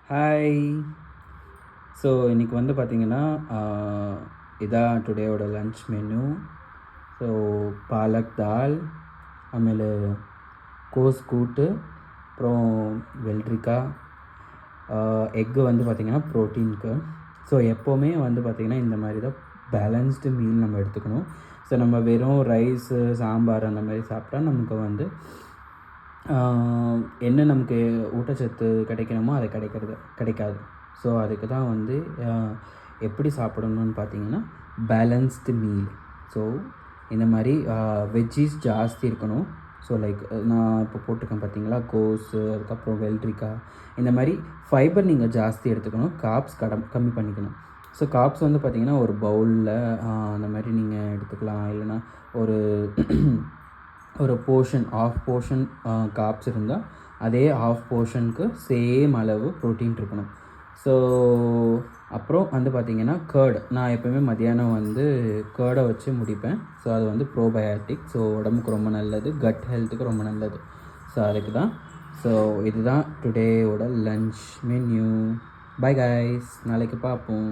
Hi. So இன்றைக்கி வந்து பார்த்திங்கன்னா இதான் டுடேவோட லன்ச் மெனு. ஸோ பாலக் தால், ಆಮೇಲೆ கோஸ் கூட்டு, அப்புறம் வெள்ளரிக்காய், எக்கு வந்து பார்த்திங்கன்னா ப்ரோட்டீனுக்கு. ஸோ எப்போவுமே வந்து பார்த்திங்கன்னா இந்த மாதிரி தான் பேலன்ஸ்டு மீல் நம்ம எடுத்துக்கணும். ஸோ நம்ம வெறும் ரைஸு சாம்பார் அந்த மாதிரி சாப்பிட்டா நமக்கு வந்து என்ன நமக்கு ஊட்டச்சத்து கிடைக்கணுமோ அது கிடைக்காது. ஸோ அதுக்கு தான் வந்து எப்படி சாப்பிடணும்னு பார்த்தீங்கன்னா பேலன்ஸ்டு மீல். ஸோ இந்த மாதிரி வெஜ்ஜீஸ் ஜாஸ்தி இருக்கணும். ஸோ லைக் நான் இப்போ போட்டிருக்கேன் பார்த்தீங்களா, கோஸு, அதுக்கப்புறம் வெள்ளரிக்காய், இந்த மாதிரி ஃபைபர் நீங்கள் ஜாஸ்தி எடுத்துக்கணும். கார்ப்ஸ் கம்மி பண்ணிக்கணும். ஸோ கார்ப்ஸ் வந்து பார்த்திங்கன்னா ஒரு பவுலில் அந்த மாதிரி நீங்கள் எடுத்துக்கலாம். இல்லைன்னா ஒரு போர்ஷன் ஆஃப் போர்ஷன் கார்ப்ஸ் இருந்தால் அதே ஆஃப் போர்ஷனுக்கு சேம் அளவு ப்ரோட்டீன் இருக்கணும். ஸோ அப்புறம் வந்து பார்த்திங்கன்னா கர்டு, நான் எப்போயுமே மத்தியானம் வந்து கர்டை வச்சு முடிப்பேன். ஸோ அது வந்து ப்ரோபயாட்டிக். ஸோ உடம்புக்கு ரொம்ப நல்லது, கட் ஹெல்த்துக்கு ரொம்ப நல்லது. ஸோ அதுக்கு தான். ஸோ இதுதான் டுடேவோட லன்ச் மென்யூ. பை கைஸ், நாளைக்கு பார்ப்போம்.